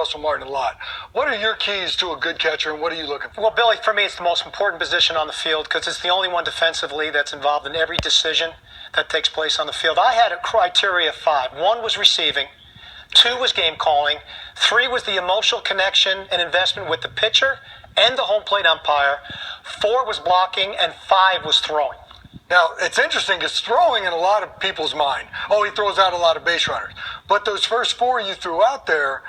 Russell Martin a lot. What are your keys to a good catcher, and what are you looking for? Well, Billy, for me, it's the most important position on the field because it's the only one defensively that's involved in every decision that takes place on the field. I had a criteria of 5. 1 was receiving. 2 was game calling. 3 was the emotional connection and investment with the pitcher and the home plate umpire. 4 was blocking, and 5 was throwing. Now, it's interesting because throwing in a lot of people's mind, oh, he throws out a lot of base runners. But those first 4 you threw out there,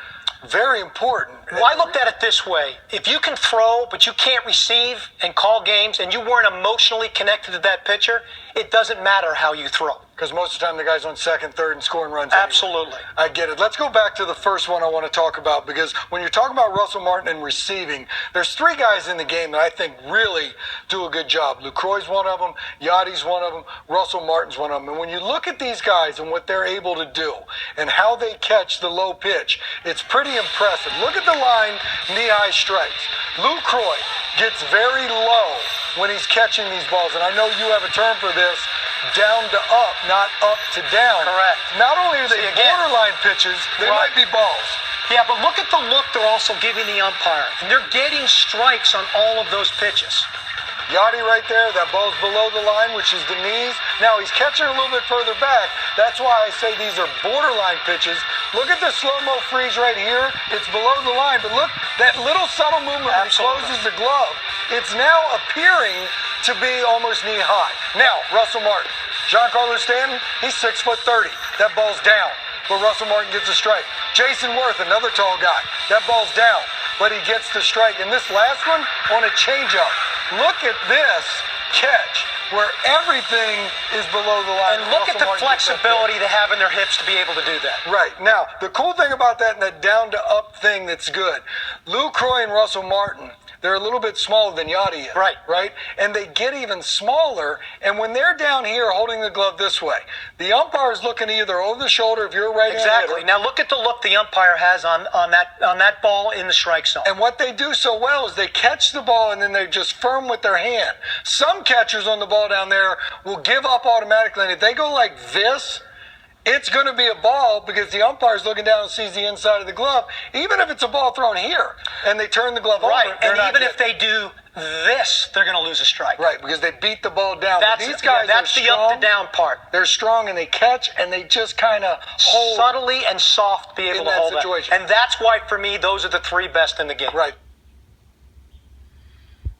very important. Well, I looked at it this way. If you can throw, but you can't receive and call games, and you weren't emotionally connected to that pitcher, it doesn't matter how you throw. Because most of the time the guy's on second, third, and scoring runs. Absolutely. Anyway. I get it. Let's go back to the first one I want to talk about, because when you're talking about Russell Martin and receiving, there's 3 guys in the game that I think really do a good job. Lucroy's one of them, Yadi's one of them, Russell Martin's one of them. And when you look at these guys and what they're able to do and how they catch the low pitch, it's pretty impressive. Look at the line, knee-high strikes. Lucroy gets very low when he's catching these balls, and I know you have a term for this, down to up, not up to down. Correct. Not only are they borderline pitches, they might be balls. Yeah, but look at the look they're also giving the umpire. And they're getting strikes on all of those pitches. Yadi right there, that ball's below the line, which is the knees. Now, he's catching a little bit further back. That's why I say these are borderline pitches. Look at the slow-mo freeze right here. It's below the line. But look, that little subtle movement when he closes the glove, it's now appearing to be almost knee-high. Now, Russell Martin. Giancarlo Stanton, he's 6'30". That ball's down, but Russell Martin gets a strike. Jason Worth, another tall guy. That ball's down, but he gets the strike. And this last one on a changeup. Look at this catch where everything is below the line. And look at the flexibility they have in their hips to be able to do that. Right. Now, the cool thing about that and that down-to-up thing that's good, Lucroy and Russell Martin, they're a little bit smaller than Yadi is. Right. Right? And they get even smaller, and when they're down here holding the glove this way, the umpire is looking either over the shoulder if you're right. Exactly. Now look at the look the umpire has on that ball in the strike zone. And what they do so well is they catch the ball and then they're just firm with their hand. Some catchers on the ball down there will give up automatically, and if they go like this, it's going to be a ball because the umpire's looking down and sees the inside of the glove, even if it's a ball thrown here, and they turn the glove over. And even if they do this, they're going to lose a strike. Right, because they beat the ball down. These guys that's the up to down part. They're strong, and they catch, and they just kind of hold subtly and soft be able to hold that situation. And that's why, for me, those are the 3 best in the game. Right.